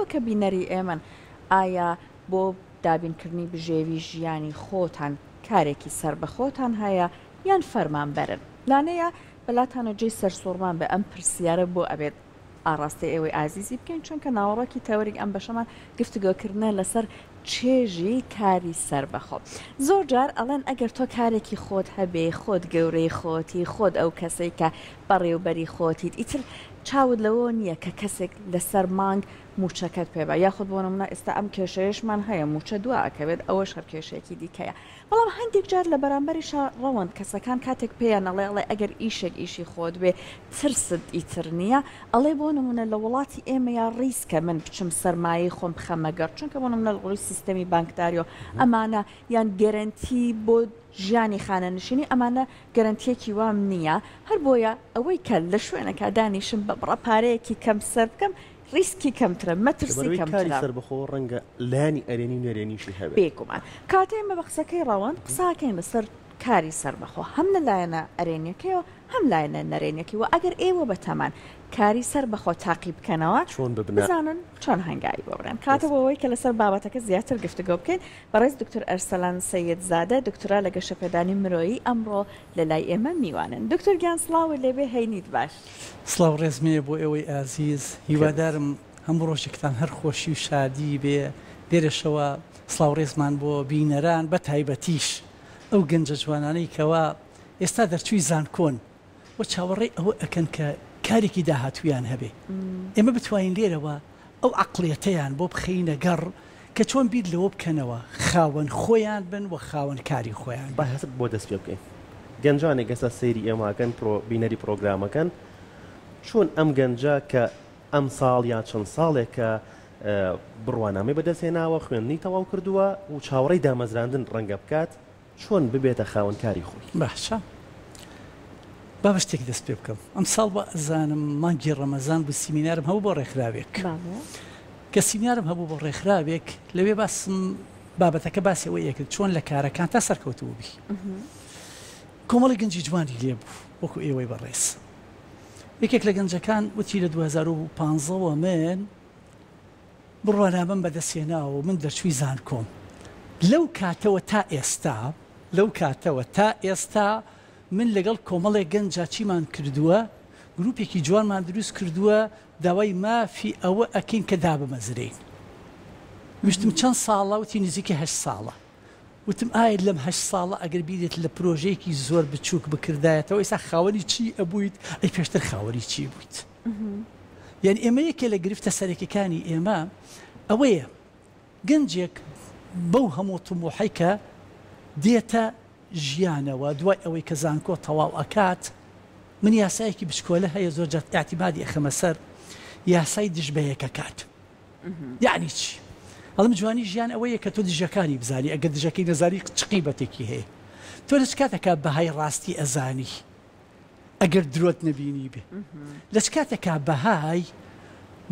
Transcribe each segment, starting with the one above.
خەڵکە بینەری ئێمن ئایا بۆ دابینکردنی بژێوی ژیانی خۆتان کارێکی سەر بە خۆتان هەیە یان فەرمان بەرن لانەیە بەلاتانە جێی سەرسوڕمان بە ئەم پرسیارە بۆ ئەبێت ئاڕاستی ئێوەی ئازیزی بکەین چونکە ناوەڕۆکی تەوەریک ئەم بەشەمان گفتوگۆکردنە لەسەر چێژی کاری سەر بەخۆ زۆر جار ئەڵێن ئەگەر تۆ کارێکی خۆت هەبێ خۆت گەورەی خۆتی خۆت ئەو کەسێک کە بەڕێوبەری خۆتیت ئیتر چاود لەوە نییە کە کەسێک لەسەر مانگ موچەکەت پێبە یاخود بۆ نمونە ئێستا ئەم کێشەیەشمان هەیە موچە دووە ئەکەوێت ئەوەش هەر کێشەیەکی دیکەیە بەڵام هەندێک جار لە بەرامبەریشە ڕەوەند کەسەکان کاتێک پێیان ئەڵێ ئەگەر ئیشێک ئیشی خۆت بێ ترست ئیتر نییە ئەڵێ بۆ نمونە لە وڵاتی ئێمە یا ڕیسکە من بچم سەرمایەی خۆم بخەمەگەڕ چونکە بۆ نمونە لە ڕووی سیستەمی بانکداریۆ ئەمانە یان گەرنتی بۆ ژیانی خانەنشینی ئەمانە گەرنتیەکی وام نییە هەر بۆیە ئەوەی کە لە شوێنەکە دانیشم بە بڕە پارەیەکی کەم سەر بکەم ریسکی کەمترە مەترسی کەمترە سەر بەخۆ ڕەنگە لانی ئەرێنی و نەرێنیشی هەبێت بێگومان کاتێمە بە قسەکەی ڕەوەند قساکەین لەسەر کاری سەر بەخۆ هەم لەلایەنە ئەرێنیەکەیەوە هەم لایەنە نەرێنیەکەی و ئەگەر ئێوە بەتەمان کاری سەر بەخۆ تاقی بکەنەوە چۆن بزانن چۆن هەنگایی بۆبرێن کاتەوەی کە لەسەر بابەتەکە زیاتر گفتگۆ بکەین بەڕێز دکتۆر ئەرسەلان سەیدزادە دکتۆرا لە گەشەپێدانی مرۆیی ئەمڕۆ لە لای ئێمە میوانن دکتۆر گیان سڵاوی لێبێ هەینیت باش سڵاو ڕێزمەیە بۆ ئێوەی ئازیز هیوادارم هەموو ڕۆژێکتان هەر خۆشی و شادی بێ دێرەشەوە سڵاو ڕێزمان بۆ بینەران بە تایبەتیش ئەو گەنجە جوانانەی کەوا ئێستا دەرچووی زانکۆن و چاوەڕێی ئەوە ئەکەن کە کارێکی داهاتویان هەبێ ئێمە بتوانین لێرەوە ئەو عەقڵیەتەیان بۆ بخەینە گەڕ کە چۆن بیر لەوە بکەنەوە خاوەن خۆیان بن و خاوەن کاری خۆیان با هەست بۆ دەست پێ بکەین گەنجانێک ئێستا سەیری ئێماکەن بینەری پرۆگرامەکەن چۆن ئەم گەنجە کە ئەم ساڵ یان چەند ساڵێکە بڕوانامەی بەدەستهێناوە خوێندنی تەواو کردووە و چاوەڕێی دامەزراندن ڕەنگە بکات چۆن ببێتە خاوەن کاری خۆی باشە با بە شتێک دەست پێ بکەم ئەم ساڵ بە ئەزانم مانگی ڕەمەزان بوو سیمینارم هەبوو بۆ ڕێکخراوێک کە سیمینارم هەبوو بۆ ڕێکخراوێک لەوێ باسم بابەتەکە باسی ئەوەیە کرد چۆن لە کارەکان تا سەرکەوتوو بی کۆمەڵی گەنجی جوانی لێ بوو وەکو ئێوەی بەڕێز یەکێک لە گەنجەکان وتی لە 2015ەوە من بڕوانامەم بەدەستهێناوە و من دەرچووی زانکۆم لەو کاتەوە تا ئێستا من لەگەڵ کۆمەڵێک گەنجا چیمان کردووە گروپێکی جوانمان دروست کردووە داوای مافی ئەوە ئەکەین کە دابمەزرین وشتم چەند ساڵە وتی نزیکی 8 ساڵە وتم ئایا لەم 8 ساڵە ئەگەر بیرێت لە پرۆژەیەکی زۆر بچووک بکردایەتەوە ئێستا خاوەنی چی ئەبوویت ئەی پێشتر خاوەنی چی بوویت یعنی ئێمە یەکێ لە گرفتە سەرەکیەکانی ئێمە ئەوەیە گەنجێک بەو هەموو تموحی کە دێتە ژیانەوە دوای ئەوەی کە زانکۆ تەواو ئەکات من یاسایەکی بچکۆلە هەیە زۆر جات ئاعتیمادی ئەخەمە سەر یاسای دژبەیەکە کات یعنی چی هەڵم جوانی ژیان ئەوەیە کە تۆ دژەکانی بزانی ئەگەر دژەکەی نەزانی چقیبەتێکی هەیە تۆ لە چ کاتێکا بەهای ڕاستی ئەزانی ئەگەر درۆت نەبینی بێ لە چ کاتێکا بەهای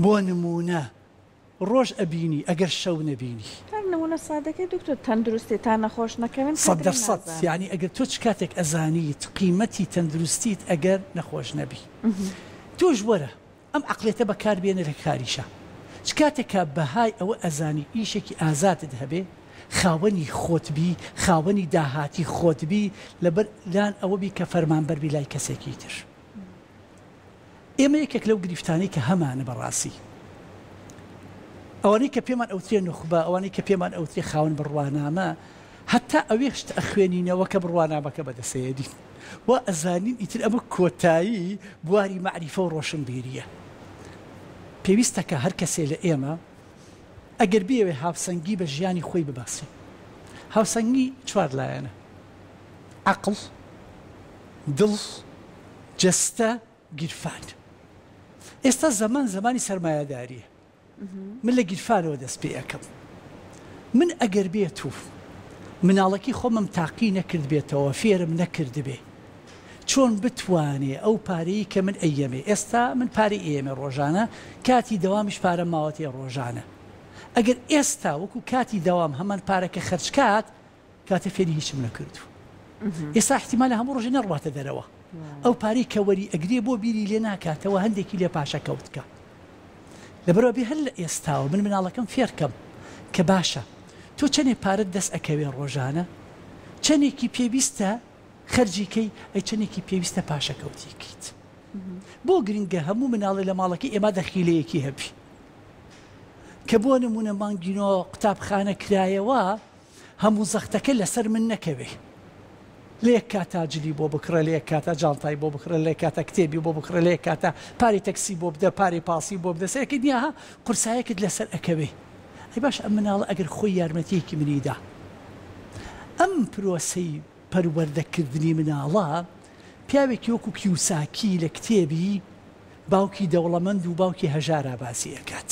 بۆ نمونە ڕۆژ ئەبینی ئەگەر شەو نەبینی نمونە سادەکەی دکتۆر تەندروستی تا نەخۆش نەکەوێن 100% یعنی ئەگەر تۆ چ کاتێک ئەزانیت قیمەتی تەندروستیت ئەگەر نەخۆش نەبی تۆش وەرە ئەم عەقڵێتە بەکاربێنە لە کاریشە چ کاتێکا بەهای ئەوە ئەزانی ئیشێکی ئازاتت هەبێ خاوەنی خۆتبی خاوەنی داهاتی خۆتبی لەبەر لان ئەوە بی کە فەرمانبەربی لای کەسێکی تر ئێمە یەکێک لەو گریفتانەی کە هەمانە بەڕاستی ئەوانەی کە پێمان ئەوترێ نخبە ئەوانەی کە پێمان ئەوترێ خاوەن بڕوانامە هەتا ئەوێشت ئەخوێنینەوە کە بڕوانامەکە بەدەسەیەدین و ئەزانین ئیتر ئەمە کۆتایی بواری مەعریفە و ڕۆشنبیریە پێویستە کە هەر کەسێ لە ئێمە ئەگەر بێوێ هاوسەنگی بە ژیانی خۆی بباسی هاوسەنگی چوار لایەنە عەقڵ دڵ جەستە گیرفان ئێستا زمانی سەرمایەداریە من لە گیرفانەوە دەست پێ ئەەکەم من ئەگەر بێت و مناڵەکی خۆمم تاقی نەکرد بێتەوە فێرم نەکرد بێ چۆن بتوانێ ئەو پارەی کە من ئەیەمێ ئێستا من پارەی ئێمە ڕۆژانە کاتی دەوامیش پارە ماوەتی ڕۆژانە ئەگەر ئێستا وەکو کاتی دەوام هەمان پارەکە خەرجکات کاتە فێری هیچم نەکردو ئێستا احتیمالە هەموو ڕۆژێ نەڕواتە دەرەوە ئەو پارەی کە وەری ئەگرێ بۆ بیری لێ ناکاتەوە هەندێکی لێ پاشە کەوتکە لەبەرەوە بێ هەر لە ئێستاوە من مناڵەکەم فێرکەم کە باشە تۆ چەندێ پارەت دەست ئەکەوێ ڕۆژانە چەندێکی پێویستە خەرجیکەی ئەی چەندێکی پێویستە پاشەکەوتیکەیت بۆ گرنگە هەموو مناڵی لە ماڵەکەی ئێمە دەخیلەیەکی هەبی کە بۆ نمونە مانگینۆ قوتابخانە کرایەوە هەموو زەختەکە لەسەر من نەکەوێ لێک کاتا جلی بۆ بکڕە لێک کاتا جانتای بۆ بکڕە لێک کاتا کتێبی بۆ بکڕە لێک کاتا پاری تەکسی بۆ بدە پاری پاسی بۆ بدە سەرەکە دیاها قورسایەکت لەسەر ئەکەوێ ئەی باش ئەم مناڵە ئەگەر خۆی یارمەتیەکی منیدا ئەم پرۆسەی پەروەردەکردنی مناڵە پیاوێکی وەکو کیوساکی لە کتێبی باوکی دەوڵەمەند و باوکی هەژارا باسی ئەکات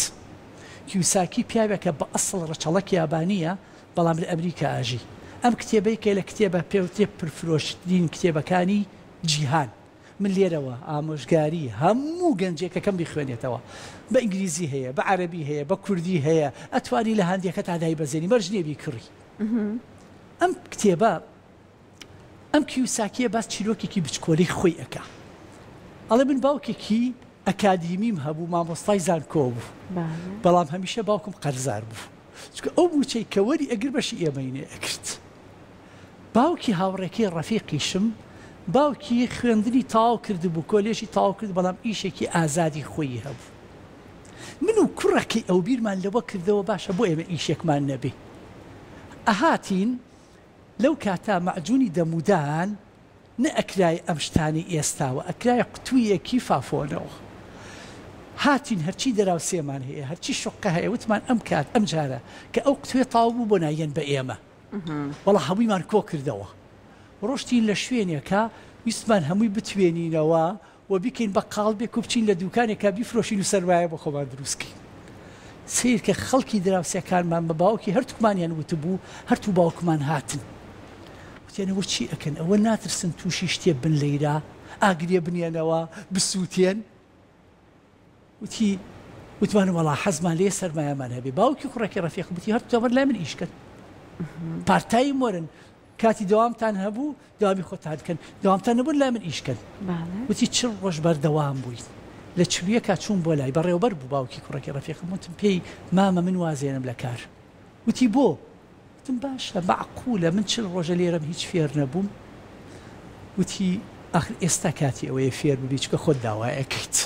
کیوساکی پیاوێکە بە ئەسڵ ڕەچەڵەکی یابانیە بەڵام لە ئەمریکا ئاژی ئەم کتێبەی کە لە کتێبە پێوتێ پرفرۆشترین کتێبەکانی جیهان من لێرەوە ئامۆژگاری هەموو گەنجێکەکەم بخوێنێتەوە بە ئینگلیزی هەیە بە عەرەبی هەیە بە کوردی هەیە ئەتوانی لە هەندێکە تادای بەزێنی مەرج نێبی کڕی ئەم کتێبە ئەم کیوساکیە باس چیرۆکێکی بچکۆلەی خۆی ئەکا ئەڵێ من باوکێکی ئەکادیمیم هەبوو مامۆستای زانکۆ بوو بەڵام هەمیشە باوکم قەرزار بوو چکە ئەو بووچەی کە وەری ئەگر بەشی ئێمەینێ ئەکرد باوکی هاوڕێکی ڕەفیقیشم باوکی خوێندنی تاو کرد بوو کۆلێژی تاو کرد بەڵام ئیشێکی ئازادی خۆی هەبوو من و کوڕەکەی ئەو بیرمان لەوە کردەوە باشە بۆ ئێمە ئیشێکمان نەبێ ئەهاتین لەو کاتا مەعجونی دەمودان نە ئەکرای ئەم شتانی ئێستاوە ئەکرای قوتوویەکی فافۆنەوە هاتین هەرچی دەراو سێمان هەیە هەرچی شقە هەیە وتمان ئەم کات ئەم جارە کە ئەو قوتوێ تاو بوو بۆ نایەن بە ئێمە وەڵا هەموویمان کۆ کردەوە ڕۆشتین لە شوێنێکە ویستمان هەمووی بتوێنینەوە و بیکەین بە قاڵبێک و بچین لە دوکانێکە بیفرۆشین و سەرمایە بۆ خۆمان دروستکەین سیر کە خەڵکی دراوسەکانمان بە باوکی هەرتوکمانیان وتبوو هەرتوو باوکمان هاتن وتیانەوە چی ئەکەن ئەوە ناترسن تووشی شتێ بن لەیرا ئاگرێ بنێنەوە بسووتێن وتمان وەڵا حەزمان لێ سەرمایەمان هەبێ باوکی کوڕێکی ڕەفیق وتی هەرتووە لای من ئیشکەن پارتایی مۆرن کاتی دەوامتان هەبوو داوامی خۆتان کەن دەوامتان نەبوون لای من ئیشکەن وتی چ ڕۆژ بەردەوام بووین لە چویەکە چوون بۆ لای بەڕێوەبەر بوو باوکی کوڕێکی ڕەفیقم وتم پێی مامە من وازێنم لە کار وتی بۆ وتم باشە معقولە من چل ڕۆژە لێرەم هیچ فێر نەبووم وتی ئاخر ئێستا کاتی ئەوەیە فێر ببی چکە خۆت داوایەکەیت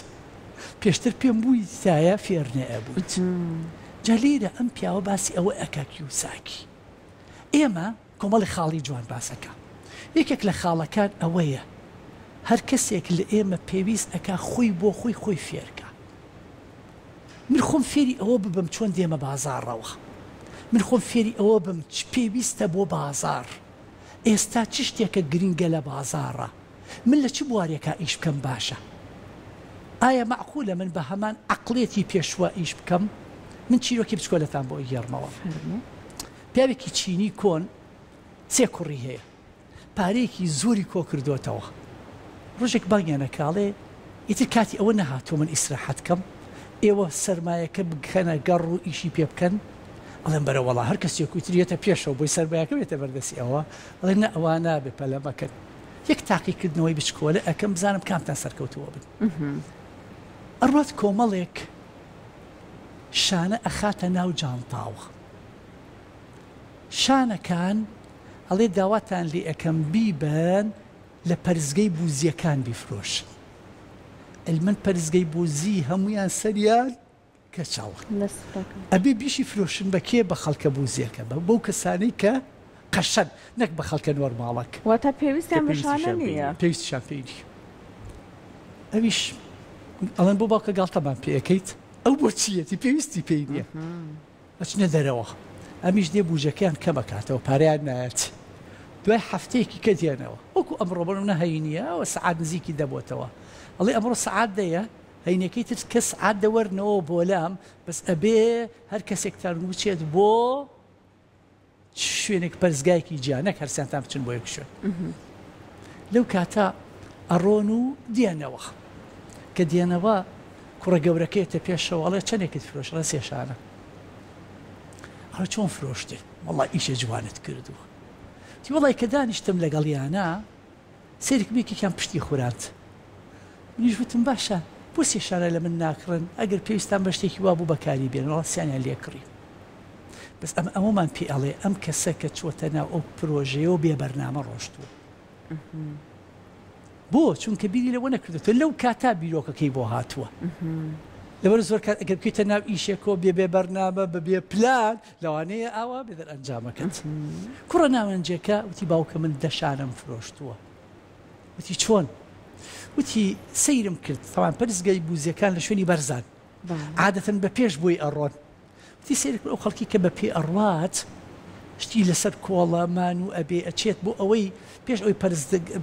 پێشتر پێم بووی تایە فێر نەبوویت جا لێرە ئەم پیاوە باسی ئەوە ئەکا کیوساکی ئێمە کۆمەڵی خاڵی جوان باسەکە یەکێک لە خاڵەکان ئەوەیە هەر کەسێک لە ئێمە پێویست ئەکا خۆی بۆ خۆی فێرکە من خۆم فێری ئەوە ببم چۆن دێمە بازاڕەوە من خۆم فێری ئەوە بم چ پێویستە بۆ بازار ئێستا چ شتێکە گرنگە لە بازاڕە من لە چ بوارێکە ئیش بکەم باشە ئایا معقولە من بە هەمان عەقڵێتی پێشوە ئیش بکەم من چیرۆکی بچکۆلەتان بۆ گێڕمەوە پیاوێکی چینی کۆن سێ کوڕی هەیە پارەیەکی زۆری کۆ کردوتەوە ڕۆژێک بانگیانە کاڵێ ئیتر کاتی ئەوە نەهاتۆ من ئیسراحەت کەم ئێوە سەرمایەکە بکەنە گەڕ و ئیشی پێ بکەن ئەڵێن بەرە وەڵا هەر کەسێک وترێتە پێشەوە بۆی سەرمایەکە بێتە بەردەسی ئەوە ئەڵێ نە ئەوە نابێ پەلەمەکەن یەک تاقیکردنەوەی بچکۆلە ئەکەم بزانم کامتان سەرکەوتووە بن ئەڕات کۆمەڵێک شانە ئەخاتە ناو جانتاوە شانەکان ئەڵێ داواتان لێ ئەەکەم بیبن لە پەرزگەی بوزیەکان بیفرۆشن من پەرزگەی بوزی هەمویان سەریان کەچاڵ ئەبێ بیشی فرۆشن بە کێ بە خەڵکە بوزیەکە بەو کەسانی کە قەشەن نەک بە خەڵکە نۆرماڵک واتە پێویستیان بەشانە نییە پێویستیان پێیدی ئەویش ئەڵێن بۆ باوکە گاڵتەمان پێەکەیت ئەو بۆ چیەتی پێویستی پێی نییە ئەچنە دەرەوە ئەمیش دێ بوجەکەیان کەمەکاتەوە پارەیان نایەت دوای هەفتەیەکی کە دێنەوە وەکو ئەمڕۆ بەرم نەهینیە ئەوە سەعات نزیکی دەبێتەوە ئەڵێ ئەمڕۆ سەعات دەیە هەینەکەی تر کە سەعات دەوەرنەوە بۆ لام بەس ئەبێ هەر کەسێکتان بچێت بۆ شوێنێک پەرزگایەکی جیانەک هەرسیانتان بچن بۆ یەک شوێن لەو کاتە ئەڕۆن و دێنەوە کە دێنەوە کوڕە گەورەکەیتە پێشەوە ئەڵێ چەندێکت فرۆش ڕە سێشانە ئەڵێ چۆن فرۆشتێ وەڵڵا ئیشە جوانت کردووە تی وەڵی کە دانیشتم لەگەڵیانە سێرێک بێکێکیان پشتی خوراند منیش وتم باشە بۆ بۆ سێشانە لە من ناکڕن ئەگەر پێویستان بە شتێکی وا بوو بەکاری بێن ڕاستیانیان لێکڕی بەس ئەمەمان پێ ئەڵێ ئەم کەسە کە چۆتە ناو ئەو پرۆژەیە و بێبەرنامە ڕۆشتووە بۆ چونکە بیری لەوە نەکردێتەوە لەو کاتا بیرۆکەکەی بۆ هاتووە لەبەر زۆر کات ئەگەر بکەیتە ناو ئیشێکەوە بێ بەرنامە بەبێ پلان لەوانەیە ئاوا بێدەر ئەنجامەکەت کوڕە ناوەنجێکە وتی باوکە من دەشانم فرۆشتووە وتی چۆن وتی سەیرم کرد تەوان پەرزگای بوزیەکان لە شوێنی بەرزان عادەتەن بە پێش بۆی ئەڕۆن وتی سیر ئەو خەڵکی کە بە پێ ئەڕوات شتی لەسەر کۆڵەمان و ئەبێ ئەچێت بۆ ئەوەی پێش ئەوی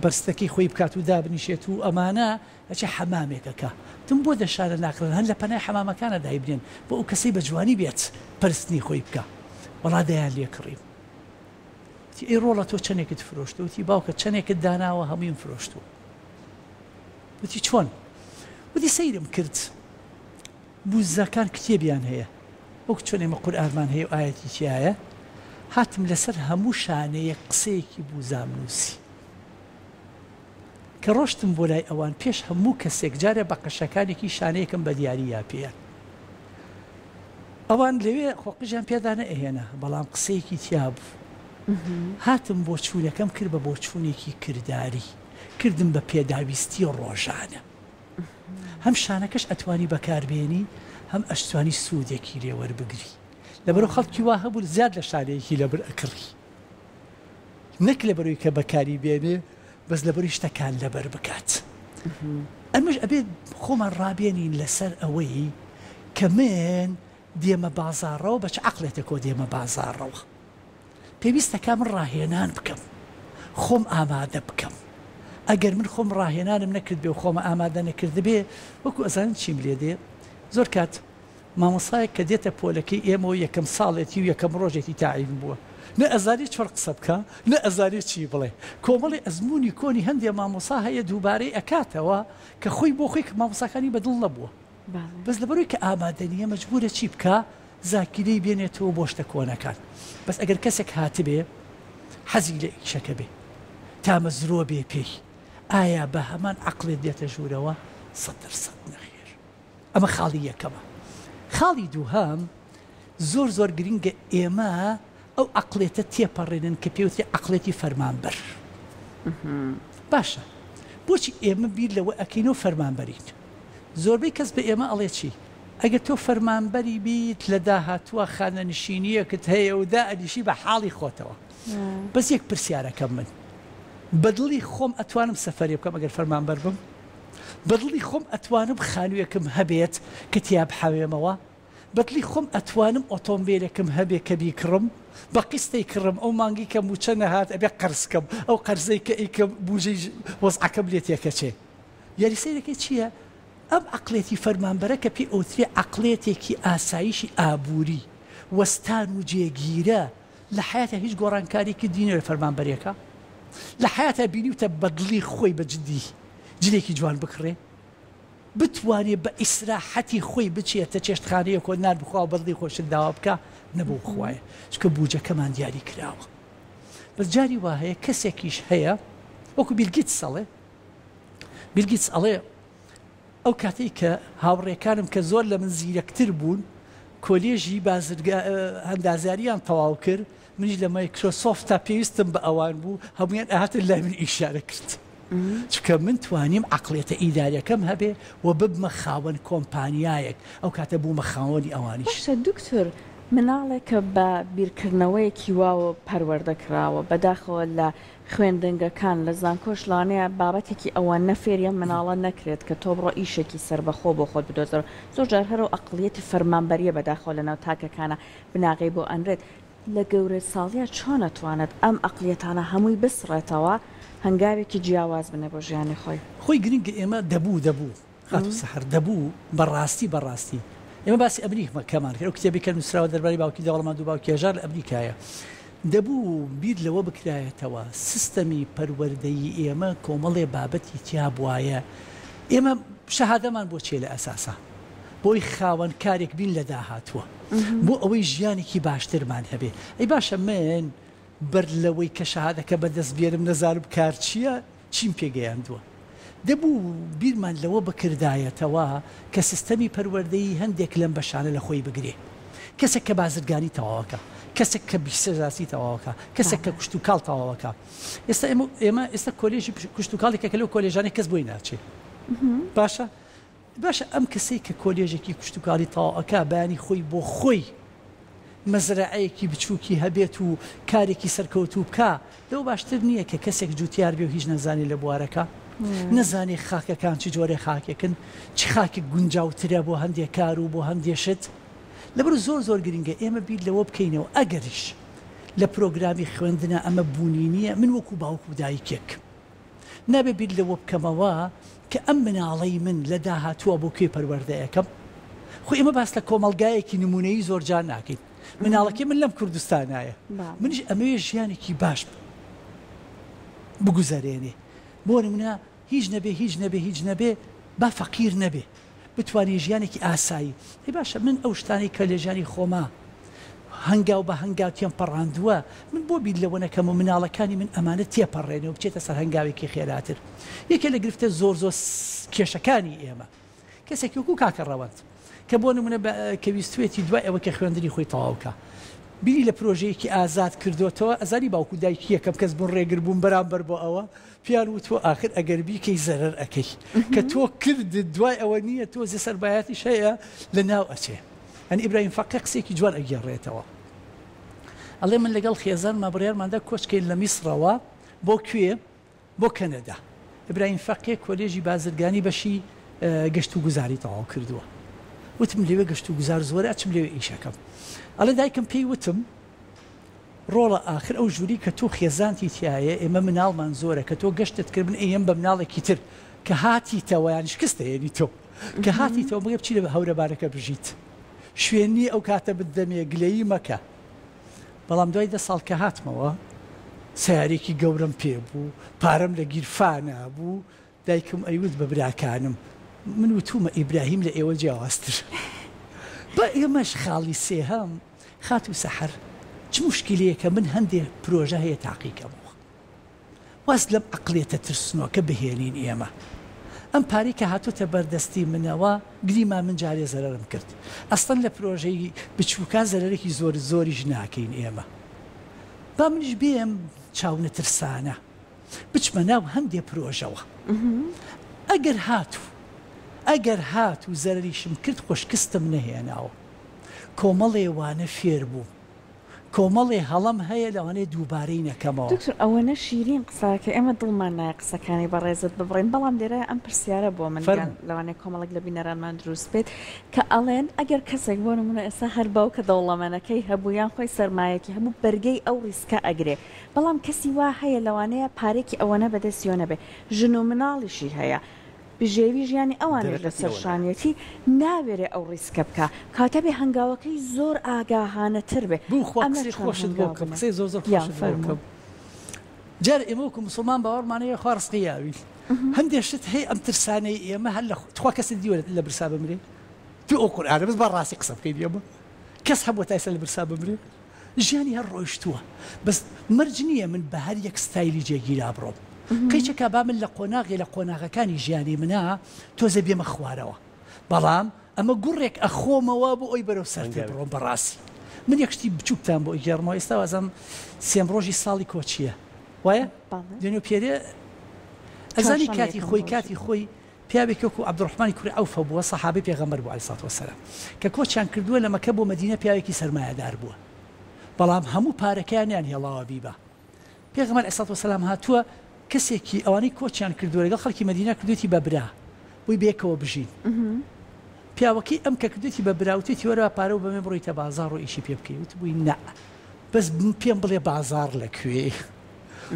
بەرستەکەی خۆی بکات و دابنیشێت و ئەمانە ئەچێ حەمامێکەکە تم بۆ دەشارە ناکڕن هەن لە پەنای حەمامەکانە دایبنێن بۆ ئەو کەسەی بە جوانی بێت پەرستنی خۆی بکە وەڵا دەیان لێکڕیم وتی ئەی ڕۆڵە تۆ چەندێکت فرۆشتە وتی باوکە چەندێکت داناوە هەموویم فرۆشتووە وتی چۆن وتی سەیرم کرد بوزەکان کتێبیان هەیە وەک چۆن ئێمە قورئانمان هەیە و ئایەتی تایە هاتم لەسەر هەموو شانەیە قسەیەکی بوزام نووسی کە ڕۆشتم بۆ لای ئەوان پێش هەموو کەسێک جارێ بە قەشەکانێکی شانەیەکم بە دیاری یا پێیان ئەوان لەوێ خۆقیژیان پێدا نەئێهێنا بەڵام قسەیەکی تیا بوو هاتم بۆ چوونەکەم کرد بە بۆ چوونێکی کردداری کردم بە پێداویستی ڕۆژانە هەم شانەکەش ئەتوانی بەکاربێنی هەم ئەشتوانی سوودێکی لێوەربگری لەبەرەوە خەڵکی وا هەبوو زیاد لە شانەیەکی لەبەر ئەکڕی نەک لەبەرەوەی کە بەکاری بێنێ بەس لەبەری شتەکان لەبەر بکات ئەمەش ئەبێت خۆمان ڕابێنین لەسەر ئەوەی کە من دێمە بازاڕەوە بەچ عەقڵێتێکۆ دێمە بازاڕەوە پێویستەکە من ڕاهێنان بکەم خۆم ئامادە بکەم ئەگەر من خۆم ڕاهێنانم نەکرد بێ و خۆمە ئامادە نەکرد بێ وەکو ئەزانن چیم لێ دێ زۆر کات مامۆسایەک کە دێتە پۆلەکەی ئێمە و یەکەم ساڵێتی و یەکەم ڕۆژێکی تاعین بووە نە ئەزاری چۆر قسە بکە نە ئەزاری چی بڵێ کۆمەڵی ئەزمموی کۆنی هەندێک مامۆسا هەیە دووبارەی ئەکاتەوە کە خۆی بۆ خۆی کە مامۆساکانی بەدڵ نەبووە بەس لەبەرەوەی کە ئامادەنیە مەجبورە چی بکە زاکیرەی بێنێتەوە بۆ شتە کۆنەکان بەس ئەگەر کەسێک هاتبێ حەزی لە ئیشەکە بێ تامەزرۆ بێ پێی ئایا بە هەمان عەقڵێت دێتە ژوورەوە 100% نەخێر ئەمە خاڵی یەکەمە خاڵی دووهەم زۆر گرنگە ئێمە ئەو عەقڵێتە تێپەڕێنن کە پێوتری عەقڵێتی فەرمانبەر باشە بۆچی ئێمە بیر لەوە ئەکەینەوە فەرمانبەرین زۆربەی کەس بە ئێمە ئەڵێ چی ئەگەر تۆ فەرمانبەری بیت لە داهاتووە خانەنشینیەکت هەیە و دائەنیشی بە حاڵی خۆتەوە بەس یەک پرسیارەکەم من بەدڵی خۆم ئەتوانم سەفەرێ بکەم ئەگەر فەرمانبەر بم بەدڵی خۆم ئەتوانم خانوویەکم هەبێت کە تیا بحەوێمەوە بەدڵی خۆم ئەتوانم ئۆتۆمبیلێکم هەبێ کە بیکڕم بە قیستەی کڕم ئەو مانگی کە موچە نەهات ئەبێ قەرزکەم ئەو قەرزەی کە ئەیکە بوجەی وەزعەکەم لێ تێکەچێ یاریسەیرەکەی چییە ئەم عەقڵێتی فەرمانبەرە کە پێی ئەوترێ عەقڵێتێکی ئاسایشی ئابووری وەستان و جێگیرە لە حیاتە هیچ گۆڕانکارێکی دینەوە فەرمانبەرێکە لە حیاتە بینیوتە بەدڵی خۆی بە جدی جلێکی جوان بکڕێ بتوانێت بە ئیسراحەتی خۆی بچێتە چێشتخانەیە کۆ نان بخوا بەدڵی خۆشت داوا بکە نەبوو خوایە چکە بوجەکەمان دیاری کراوە بەس جاری وا هەیە کەسێکیش هەیە وەکو بیلگیتس ئەڵێ ئەو کاتەی کە هاوڕێکانم کە زۆر لە من زیرەکتر بوون کۆلێژی هەندازاریان تەواو کرد منیش لە مایکرۆسۆفتا پێویستم بە ئەوان بوو هەمویان ئاهاتن لای من ئیشارە کرد چکە من توانیم عەقڵێتە ئیداریەکەم هەبێ و ببمە خاوەن کۆمپانیایەک ئەو کاتە بوومە خاوەنی ئەوانیش دکتۆر مناڵێک کە بە بیرکردنەوەیەکی واوە پەروەردەکراوە بەداخەوە لە خوێندنگەکان لە زانکۆش لانەیە بابەتێکی ئەوان نەفێریە مناڵە نەکرێت کە تۆ بڕۆ ئیشێکی سربەخۆ بۆ خۆت بدۆزەوە زۆر جار هەرو ئەقڵیەتی فەرمانبەریە بەداخەوە لە ناو تاکەکانە بناغی بۆ ئەنرێت لە گەورە ساڵیە چۆن ئەتوانێت ئەم ئەقلیەتانە هەمووی بسڕێتەوە هەنگاوێکی جیاواز بنە بۆ ژیانی خۆی گرنگە ئێمە دەبوو خاتو سەحر دەبوو بەڕاستی ئێمە باسی ئەمریکا کەمان کرد ئەو کتێبی کە نووسراوە دەربارەی باوکی دەوڵەمەند و باوکی هێژار لە ئەمریکایە دەبوو بیر لەوە بکرایەتەوە سیستەمی پەروەردەیی ئێمە کۆمەڵێ بابەتی تیا بوایە ئێمە شەهادەمان بۆ چێ لە ئەساسا بۆی خاوەن کارێک بین لە داهاتووە بۆ ئەوەی ژیانێکی باشترمان هەبێ ئەی باشە من بەر لەوەی کە شەهادەکە بەدەست بێرم نەزانم کار چییە چیم پێگەیاندووە دەبوو بیرمان لەوە بکردایەتەوە کە سیستەمی پەروەردەیی هەندێک لەم بەشانە لە خۆی بگرێ کەسێک کە بازرگانی تەواوەکە کەسێک کە بیسەزاسی تەواوەکە کەسێک کە کوشت و کاڵ تەواوەکە ئێمە ئێستا کۆلێژی کوشت و کاڵێکە کە لەو کۆلێژانی کەس بۆی ناچێت باشە ئەم کەسەی کە کۆلێژێکی کوشت و کاڵی تەواوەکە بەیانی خۆی بۆ خۆی مەزرعەیەکی بچووکی هەبێت و کارێکی سەرکەوتوو بکە لەو باشتر نییە کە کەسێک جوتیار بێ و هیچ نەزانی لە بوارەکە نەزانێ خاکەکان چی جۆرە خاکێکن چی خاکێک گونجاوترە بۆ هەندێک کار و بۆ هەندێشت لەبەر زۆر گرنگە ئێمە بیر لەوە بکەینەوە ئەگەریش لە پرۆگرامی خوێندنە ئەمە بوونی نییە من وەکو باوکو دایکێک نابێ بیر لەوە بکەمەوە کە ئەم مناڵەی من لە داهاتووە بۆ کوێ پەروەردەیەکەم خۆ ئێمە باس لە کۆمەلگایەکی نمونەیی زۆر جار ناکەین مناڵەکەی من لەم کوردستانایە منیش ئەمەوێ ژیانێکی باش بگوزارێنێ بۆ نمونە هیچ نەبێ با فەقیر نەبێ بتوانێ ژیانێکی ئاسایی هی باشە من ئەو شتانی کە لە ژیانی خۆما هەنگاو بە هەنگاوتیان پەڕاندووە من بۆ بیر لەوە نەکەم و مناڵەکانی من ئەمانە تێپەڕێنەوە بچێتە سەر هەنگاوێکی خێراتر یەکێ لە گرفتە زۆر کێشەکانی ئێمە کەسێکی وەکو کاکە ڕەوەند کە بۆ نمونە کە ویستوێتی دوای ئەوە کە خوێندنی خۆی تەواوکە بیری لە پرۆژەیەکی ئازاد کردوتەوە ئەزاری باوکو دایکی یەکەم کەس بوون ڕێگر بوون بەرامبەر بۆ ئەوە پیان وتوە ئاخر ئەگەر بیکەی زەرەر ئەەکەی کە تۆ کردت دوای ئەوە نییە تۆ زێ سەربایەتی شەیە لە ناو ئەچێ ئەن ئیبراهیم فەقێ قسێکی جوان ئەگەڕێتەوە ئەڵێ من لەگەڵ خێزان مابڕیارماندا کۆچکەین لە میسرەوە بۆ کوێ بۆ کەنەدا ئیبراهیم فەقێ کۆلێژی بازرگانی بەشی گەشت و گوزاری تەواو کردووە وتم لێوێ گەشت و گوزار زۆرە ئەچم لێوێ ئیشەکەم ئەڵێ دایکم پێی وتم ڕۆڵە ئاخر ئەو ژووری کە تۆ خێزانتی تایە ئێمە مناڵمان زۆرە کە تۆ گەشتت کرد من ئێم بە مناڵێکی تر کە هاتیتەوە یان شکستە یێنی تۆ کە هاتیتەوە بگە بچی لە هەورەبارەکە بژیت شوێنی ئەو کاتە بدەمێ گلەیی مەکە بەڵام دوای 10 ساڵ کە هاتمەوە سیارێکی گەورم پێ بوو پارەم لە گیرفانە بوو دایکم ئەیوت بە براکانم من وتومە ئیبراهیم لە ئێوە جیاوازتر بە ئێمەش خاڵی سێهەم خات و سەحر چ مشکلەیەکە من هەندێک پرۆژە هەیە تاقیکەمەوە واز لەم عەقڵێتە ترسنەوە کە بهێنین ئێمە ئەم پارەی کە هاتووتە بەردەستی منەوە گریمان من جارێ زەرەرم کرد ئەستەن لە پرۆژەی بچووکە زەرەرێکی زۆریش ناکەین ئێمە با منیش بێم چاونە ترسانە بچمە ناو هەندێک پرۆژەوە ئەگەر هات و زەرریشم کرد خۆشکستم نەهێناوە کۆمەڵێ وانە فێر بوو کۆمەڵێ هەڵم هەیە لەوانەیە دووبارەی نەکەمەوە دکتۆر ئەوەنە شیرین قساکە ئێمە دڵمان نایە قسەکانی بەڕێزت ببڕین بەڵام لێرە ئەم پرسیارە بۆ من لەوانەیە کۆمەڵک لە بینەرانمان دروست بێت کە ئەڵێن ئەگەر کەسێک بۆ نمونە ئێستا هەر باوکە دەوڵەمەنەکەی هەبوویان خۆی سەرمایەکی هەموو بەرگەی ئەو ڕیسکە ئەگرێ بەڵام کەسی وا هەیە لەوانەیە پارێکی ئەوەنە بەدەستیۆ نەبێ ژن و مناڵیشی هەیە بژێوی ژیانی ئەوانش لە سەرشانیەتی ناوێرێ ئەو ڕیسکە بکە کاتە بێ هەنگاوەکەی زۆر ئاگاهانەتر بێ خۆشت بۆ بکەم قسەی زۆر فەرموو جار ئێمە وەکو موسڵمان باوەڕمانەیە خوا ڕزقی یاوی هەندێک شت هەیە ئەم ترسانەی ئێمە هەر تخوا کەست دیوە لە برسا بمرێ تو ئەو قورئانە بس بەڕاستی قسە بکەین ئێمە کەس هەبووە تایسە لە برسا بمرێ ژیانی هەر ڕۆیشتووە بەس مەرج نییە من بە هەر یەک ستایلی جێگیرا بڕۆم کەیچەکە با من لە قۆناغەکانی ژیانی منە تۆزە بێمە خوارەوە بەڵام ئەمە گوڕێک ئەخۆمەوە بۆ ئەوی بەرەو سەرتێ بڕۆم بەڕاستی من یەکشتی بچووکتان بۆ ئیگەڕمەوە ئێستا وازم سێم ڕۆژی ساڵی کۆچیە وایە دوێنێ پێرێ ئەزانی کاتی خۆی پیاوێکی وەکو عەبدوڕەحمانی کوڕی عەوفە بووە سەحابەی پێغەمبەر بوو عەلەیهی سەڵاتو وەسەلام کە کۆچیان کردووە لە مەکە بۆ مەدینە پیاوێکی سەرمایەدار بووە بەڵام هەموو پارەکەیانیان هێڵاوە بیبە پێغەمبەر عەلەیهی سەڵاتو وەسەلام هاتووە کەسێکی ئەوانەی کۆچیان کردووە لەگەڵ خەڵکی مەدینە کردوێتی بە برا بۆی بێکەوە بژین پیاوەکەی ئەم کە کردوێتی بە براوتێتی وەرە پارە و بەمێ بڕۆیتە بازاڕ و ئیشی پێ بکەی وت بووی نا بەس پێم بڵێ بازار لەکوێ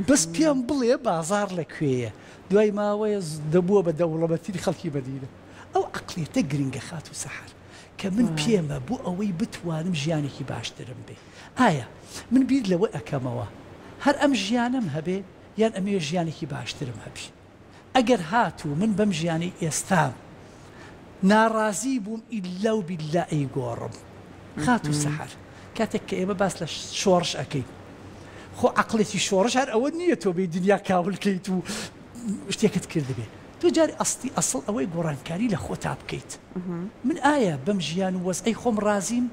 بەس پێم بڵێ بازار لەکوێیە دوای ماوەیە دەبووە بە دەوڵەمەندی خەڵکی مەدینە ئەو عەقڵێتە گرنگە خات و سەحر کە من پێمە بۆ ئەوەی بتوانم ژیانێکی باشترم بێ ئایا من بیر لەوە ئەکەمەوە هەر ئەم ژیانم هەبێ یان ئەمێ ژیانێکی باشترم هەبی ئەگەر هاتوو من بەم ژیانی ئێستام ناڕازی بووم ئیلا و بیللا ئەیگۆڕم خات و سەحر کاتێک کە ئێمە باس لە شۆڕش ئەەکەین خۆ عەقڵێتی شۆڕش هەر ئەوە نییە تۆ بێ دنیا کاولکەیت و شتێکت کردبێ تۆ جاری ئەسڵ ئەوەی گۆڕانکاری لە خۆتا بکەیت من ئایا بەم ژیان و وەزعی خۆم رازیم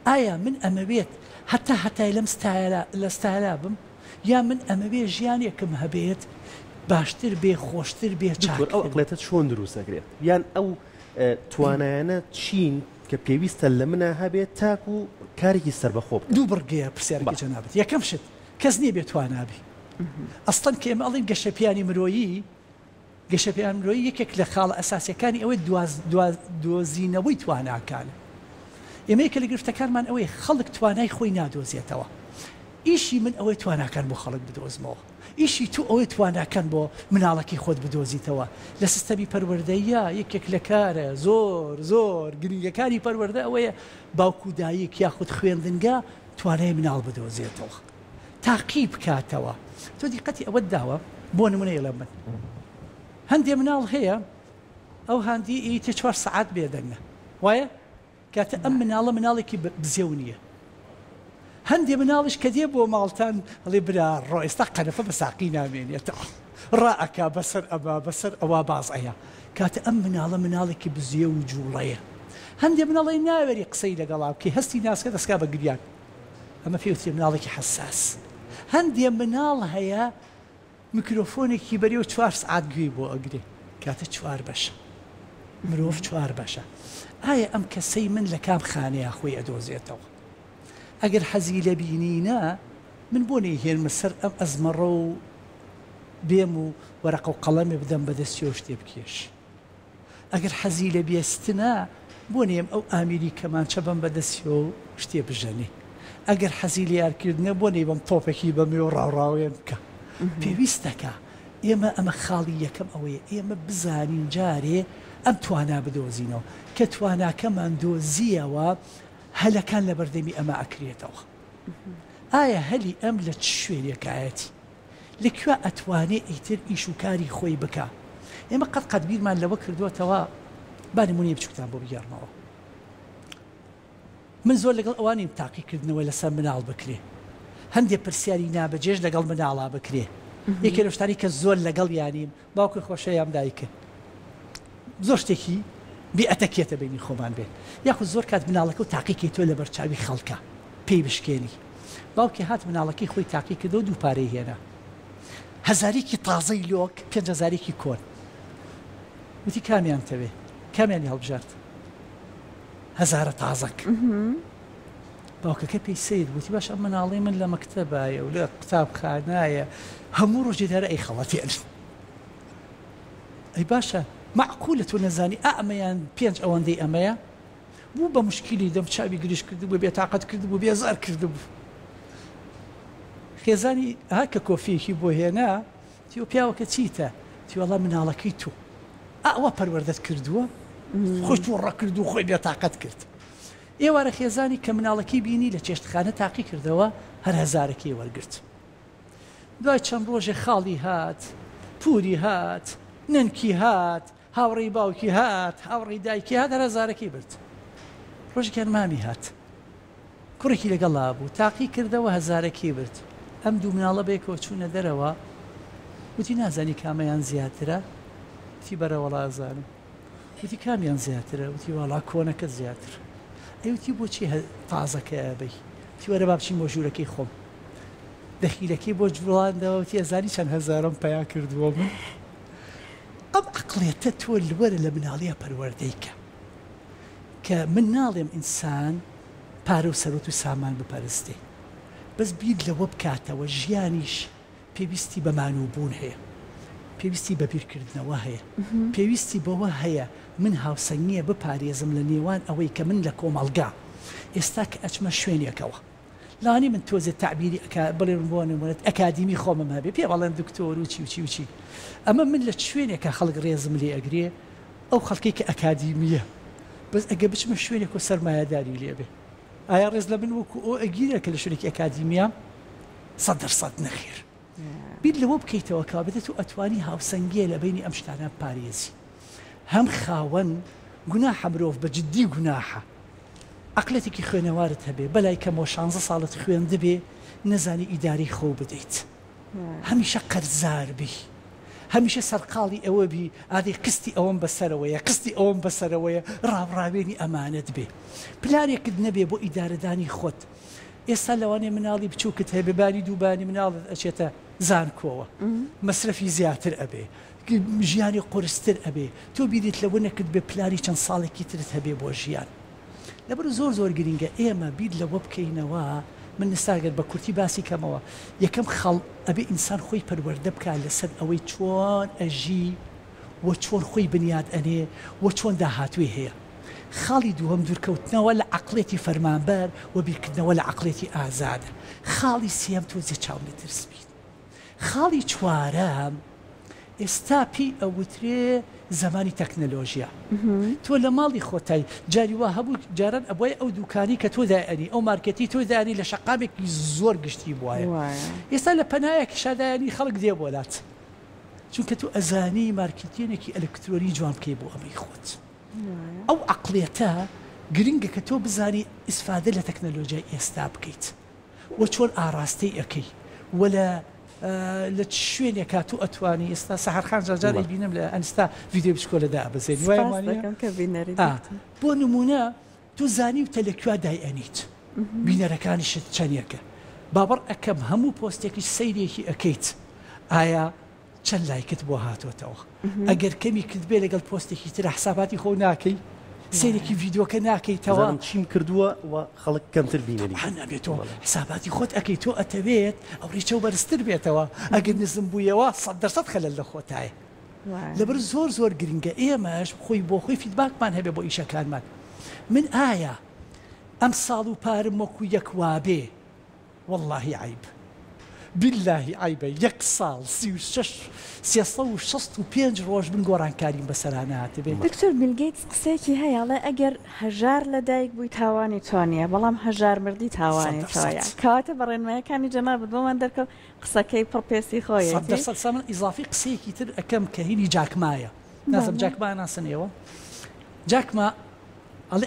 ئایا من ئەمەوێت هەتای لە ستایلا بم یا من ئەمەوێ ژیانێکم هەبێت باشتر بێ خۆشتر بێ چاکتر ئەو ئەقلێتە چۆن دروستەکرێت یان ئەو توانایانە چین کە پێویستە لە منە هەبێت تاک و کارێکی سەربەخۆ بکە دوو بڕگەیە پرسیارەکە جەنابەت یەکەم شت کەس نییە بێت توانابی ئەستەن کە ئێمە ئەڵێن گەشەپیانی مرۆیی یەکێک لە خاڵە ئەساسیەکانی ئەوەی دۆزینەوەی تواناکانە ئێمە یەکە لە گرفتەکانمان ئەوەی خەڵک توانای خۆی نادۆزیێتەوە ئیشی من ئەوەی تواناکان بۆ خەڵک بدۆزمەوە ئیشی تو ئەوەی تواناکان بۆ مناڵەکی خۆت بدۆزیتەوە لە سیستەمی پەروەردەیە یەکێک لە کارە زۆر گرنگەکانی پەروەردە ئەوەیە باوکو دایک یاخود خوێندنگا توانای مناڵ بدۆزێتەوە تاقی بکاتەوە تۆ دیقەتی ئەوەت داوە بۆ نمونەیە لە من هەندێ مناڵ هەیە ئەو هەندی ئیتە 4 سەعات بێدەنگە وایە کاتە ئەم مناڵێکی بزێو نییە هەندێ مناڵش کە دێ بۆ ماڵتان هەڵێ برا ڕۆ ئێستا قەنەفە بە ساقی نامێنێتەوە ڕائەکا بەسەر ئەوە باز ئەیە کاتە ئەم مناڵێکی بزیێ و جوڵەیە هەندێ مناڵی ناوێری قسەی لەگەڵا بکەی هەستی ناسکە دەستکا بە گریان ئەمە پێوتری مناڵێکی حساس هەندێ مناڵ هەیە میکرۆفۆنێکی بەرێ و 4 سعات گوێی بۆ ئەگرێ کاتە 4 بەشە مرۆڤ 4 بەشە ئایا ئەم کەسەی من لە کام خانەیە خۆی ئەدۆزێتەوە ئەگەر حەزی لە بینینە من بۆ نەیهێنمە سەر ئەم ئەزمەڕە و بێم و وەرەقە و قەڵەمێ بدەم بەدەستی و شتێ بکێش ئەگەر حەزی لە بیستنە بۆ نێم ئەو ئامیری کەمانچە بەم بەدەستی و شتێ بژەنێ ئەگەر حەزی لە یارکردنە بۆ نێ بەم تۆپێکی بەمێ و ڕاوڕاوێن بکە پێویستەکە ئێمە ئەمە خاڵی یەکەم ئەوەیە ئێمە بزانین جارێ ئەم توانا بدۆزینەوە کە تواناکەمان دۆزیەوە هەلەکان لە بەردەمی ئەمە ئەکرێتەوە ئایا هەلی ئەم لە چ شوێنێکایەتی لەکوێ ئەتوانێ ئیتر ئیش و کاری خۆی بکە ئێمە قەت بیرمان لەوە کردووەتەوە با نمونەیە بچووکتان بۆ بگەڕنەوە من زۆر لەگەڵ ئەوانیم تاقیکردنەوە لەسەر مناڵ بکرێ هەندێک پرسیاری نابەجێش لەگەڵ مناڵا بکرێ یەکێ لە شتانی کە زۆر لەگەڵ یانیم باوکە خۆشەیان دایکە زۆر شتێکی بێئەتەکێتە بینی خۆمان بێت یاخود زۆر کات مناڵەکە و تاقیکی تۆ لە بەرچاوی خەڵکە پێی بشکێنی باوکی هات مناڵەکەی خۆی تاقی کردەوە دوو پارەی هێنا هەزارێکی تازەی لۆک 5,000 کۆن وتی کامیان تەوێ کامیانی هەڵبژارد 1000 تازەک باوکەکە پێی سید وتی باش ئەم مناڵی من لە مەکتەبایە و لە قوتابخانایە هەموو ڕۆژێ دارە ئەی خەڵەتێن ئەی باشە معقولە تۆ نەزانی ئەمەیان 5 ئەوەندەی ئەمەیە بوو بە مشکلی دەم چاوی گریش کرد بوو بێتاقەت کرد بوو بێزار کرد بوو خێزانی هاکە کۆفیەکی بۆ هێنا تیۆ پیاوەکە چیتە تیوەڵا مناڵەکەی تو ئەوە پەروەردەت کردووە خۆی تو ڕەکرد و خۆی بێتاقەت کرد ئێوارە خێزانی کە مناڵەکەی بینی لە چێشتخانە تاقی کردەوە هەر 1000 وەرگرت دوای چەند ڕۆژێ خاڵی هات پوری هات ننکی هات هاوڕێی باوکی هات هاوڕێی دایکی هات 1000 برد ڕۆژێکیان مامی هات کوڕێکی لەگەڵا بوو تاقی کردەوە 1000 برد ئەم دوو مناڵە بێکەوە چوونە دەرەوە وتی نازانی کامەیان زیاترە وتی بەرەوەڵا ئەزانم وتی کامیان زیاترە وتی وەڵا کۆنەکە زیاتر ئەیوتی بۆچی تازەکە ئەبەی وتی وەرە با بچین بۆ ژوورەکەی خۆم دەخیلەکەی بۆ جوڵاندەوە وتی ئەزانی چەند هەزارم پیا کردووە من ئەم عەقڵێتە تۆ وەرە لە مناڵیە پەروەردەیکە کە من ناڵێم ئینسان پارە و سەرۆت و سامان بپەرستێ بەس بیر لەوە بکاتەوە ژیانیش پێویستی بە مانووبوون هەیە پێویستی بە بیرکردنەوە هەیە پێویستی بەوە هەیە من هاوسەنگیە بپارێزم لە نێوان ئەوەی کە من لە کۆمەڵگا ئێستا کە ئەچمە شوێنێکەوە لانی من تۆزێ تعبیری بڵێن بۆ نمونێت ئەکادیمی خۆمم هەبێ پێ بەڵێن دکتۆر و چی ئەمە من لە شوێنێکە خەڵک ڕێزم لێ ئەگرێ ئەو خەڵکی کە ئەکادیمیە بەس ئەگە بچمە شوێنێک و سەرمایەداری لێبێ ئایا ڕێز لە من وەکو ئەو ئەگیرێکە لە شوێنێکی ئەکادیمیە 100% نەخێر بیر لەوە بکەیتەوە کا بێت و ئەتوانی هاوسەنگیە لە بینی ئەم شتانە پارێزی هەم خاوەن گوناحە مرۆڤ بە جددی گوناحە عەقلێتێکی خوێنەوارت هەبێ بەلای کەمەوە 16 ساڵت خوێندبێ نەزانی ئیداری خۆ بدەیت هەمیشە قەرزار بی هەمیشە سەرقاڵی ئەوە بی ئادەی قستی ئەوەم بەسەرەوەیە قستی ئەوەم بەسەرەوەیە ڕاوڕاوێنی ئەمانەت بێ پلانێکت نەبێ بۆ ئیدارەدانی خۆت ئێستا لەوانێ مناڵی بچووکت هەیە ببانی دووبانی مناڵت ئەچێتە زانکۆوە مەسرەفی زیاتر ئەبێ ژیانی قورستر ئەبێ تۆ بیریت لەوە نەکرد بێ پلانی چەند ساڵێکی ترت هەبێ بۆ ژیان لەبەر زۆر گرنگە ئێمە بیر لەوە بکەینەوە من نستاگەر بە کورتی باسی کەمەوە یەکەم خەڵ ئەبێ ئینسان خۆی پەروەردە بکات لەسەر ئەوەی چۆن ئەژی و چۆن خۆی بنیاد ئەنێ و چۆن داهاتوێ هەیە خاڵی دووەم دوورکەوتنەوە لە عەقڵێتی فەرمانبەر و بیرکردنەوە لە عەقڵێتی ئازادە خاڵی سێم تۆزێ چاو لەترسبیت خاڵی چوارەم ئێستا پێی ئەوترێ زمانی تەکنەلۆژیا تۆ لە ماڵی خۆتای جاری وا هەبوو جاران ئەبووی ئەو دوکانی کە تۆ دایانی ئەو مارکەتی تۆ دایانی لە شەقامێکی زۆر گشتی بواە ئێستا لە پەنایەکی شادایانی خەڵک دێ بۆلات چونکە تو ئەزانی مارکتێنێکی ئەلکترۆنی جوان بکەی بۆ ئەمەی خۆت ئەو عەقڵێتە گرنگە کە تۆ بزانی ئیسفادە لە تەکنەلۆژیای ئێستا بکەیت و چۆن ئاراستەی ئەەکەی لە شوێنێکا تو ئەتوانی ئێستا سەحرخان جاجاری بینم لە ئەنستا ویدیۆ بچکۆلەدا بەزێنی بۆ نمونە تو زانی و تەلەکووا دایئەنیت بینەرەکانیشت چەندێکە بابڕ ئەکەم هەموو پۆستێکی سەیرێکی ئەەکەیت ئایا چەند لایکت بۆ هاتۆتەوە ئەگەر کەمی کرد بێ لەگەڵ پۆستێکی تر حساباتی خۆ ناکەی سێرێکی ڤیددیۆکە ناکەیتەوە چیم کردووە و خەڵک کەمتر بینەری نابێتەوە حساباتی خۆت ئەەکەی تۆ ئەتەوێت ئەو ڕیچە و بەرزتر بێتەوە ئەگەر نزم بوویەوە 100% خەلەل لە خۆتایە لەبەر زۆر گرنگە ئێمەش خۆی بۆ خۆی فیدباکمان هەبێ بۆ ئیشەکانمان من ئایا ئەم ساڵ و پارم وەکو یەک وابێ واللهی عیب باللهی عیبە یەک ساڵ 365 ڕۆژ بن گۆڕانکاریم بەسەرانە هاتبێ دکتۆر بیلگەیتس قسێکی هەیەڵێ ئەگەر هەژار لە دایک بووی تاوانی توانیە بەڵام هەژار مردی تاوانی تۆیە کەواتە بەڕێنمایەکانی جەنابەت بۆمان دەرکەوت قسەکەی پڕپێسی خۆی من ئیزافی قسەیەکی تر ئەەکەم کە هینی جاکمایە نازم جاکما ناسنەوە جاکما ئەڵێ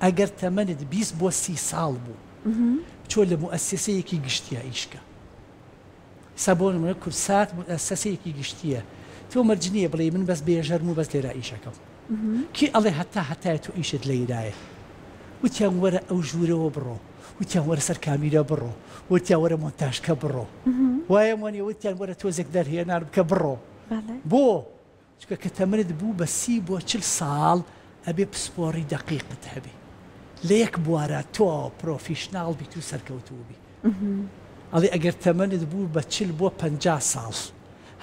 ئەگەر تەمەنت 20 بۆ 30 ساڵ بوو چۆ لە مؤسسەیەکی گشتیە ئیشکە سابۆن منە کورسات مؤسسەیەکی گشتیە تۆ مەرجنیە بڵێ من بەس بێژەرم و بەس لێرا ئیشەکەم کی ئەڵێ هەتایە تۆ ئیشت لەیرایە وتیان وەرە ئەو ژوورەوە بڕۆ وتیان وەرە سەر کامیرە بڕۆ وتیان وەرە مۆنتاژکە بڕۆ وایە وانێ وتیان وەرە تۆزێک دەرهێنار بکە بڕۆ بۆ چکە کە تەمەنت بوو بە 30 بۆ 40 ساڵ ئەبێ پسپۆڕی دەقیقت هەبێ لە یەک بوارە تۆ پرۆفیشناڵ بیت و سەرکەوتوو بی ئەڵێ ئەگەر تەمەنت بوو بە 40 بۆ 50 ساڵ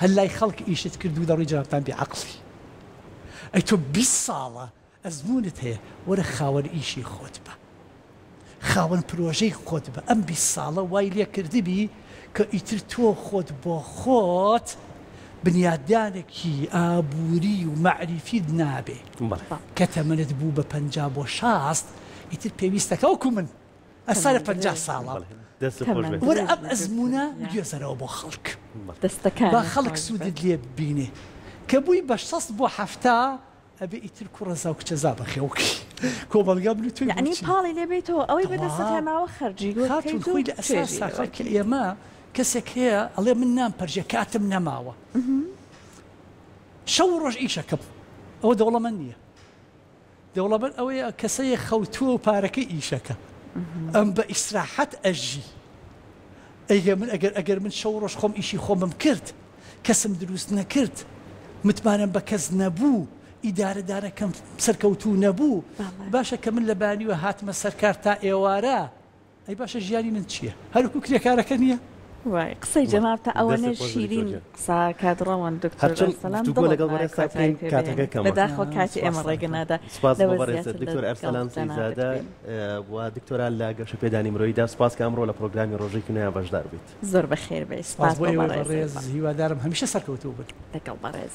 هەر لای خەڵک ئیشت کرد و دەڕووی جوابتان بێ عەقڵی ئەی تۆ 20 ساڵە ئەزمونت هەیە وەرە خاوەن ئیشی خۆت بە خاوەن پرۆژەی خۆت بە ئەم 20 ساڵە وای لێ کردبی کە ئیتر تۆ خۆت بۆ خۆت بنیادانێکی ئابووری و مەعریفیت نابێ کە تەمەنت بوو بە 50 بۆ 60 ئیتر پێویستەکە وەکو من ئەستا لە 50 ساڵە وەرە ئەم ئەزمونە گوێزەرەوە بۆ خەڵک با خەڵک سوودت لێ ببینێ کە بووی بە 6 بۆ 7 ئەبێ ئیتر کوڕەزا و کچەزا بەخێوکی کۆبەڵگا بن تو یعنی پاڵی لێبێتەوە ئەوەی بەدەستت هێناوە خەرجی هاتون خۆی لە ئەساس ساخەر کە ئێمە کەسێک هەیە ئەڵێ من نامپەرژێ کاتم نەماوە شەو ڕۆژ ئیشەکەم ئەوە دەوڵەمەند نییە دەوڵەمەند ئەوەیە کەسەیە خەوتووە و پارەکەی ئیشەکە ئەم بە ئیسراحەت ئەژی ئەیگە من ئەگەر من شەو ڕۆژ خۆم ئیشی خۆمم کرد کەسم دروست نەکرد متمانم بە کەس نەبوو ئیدارەدارەکەم سەرکەوتوو نەبوو باشە کە من لە بانیوە هاتمە سەرکار تا ئێوارە ئەی باشە ژیانی من چییە هەرکو کرێکارەکە نییە قسەی جەنابتە ئەوەنە شیرین قسا کاتڕەوان دکتۆر بەداخۆ کاتی ئێمە ڕێگەنادا دکتۆر ئەرسەلان سەیزادە و دکتۆران لە گەشە پێدانی مرۆیدا سپاس کە ئەمڕۆ لە پرۆگرامی ڕۆژێکی نوێیان بەشدار بیت زۆر بەخێر بێ سپاس بۆ ڕێز هیوادارم هەمیشە سەرکەوتوو بن لەگەڵ بەڕێز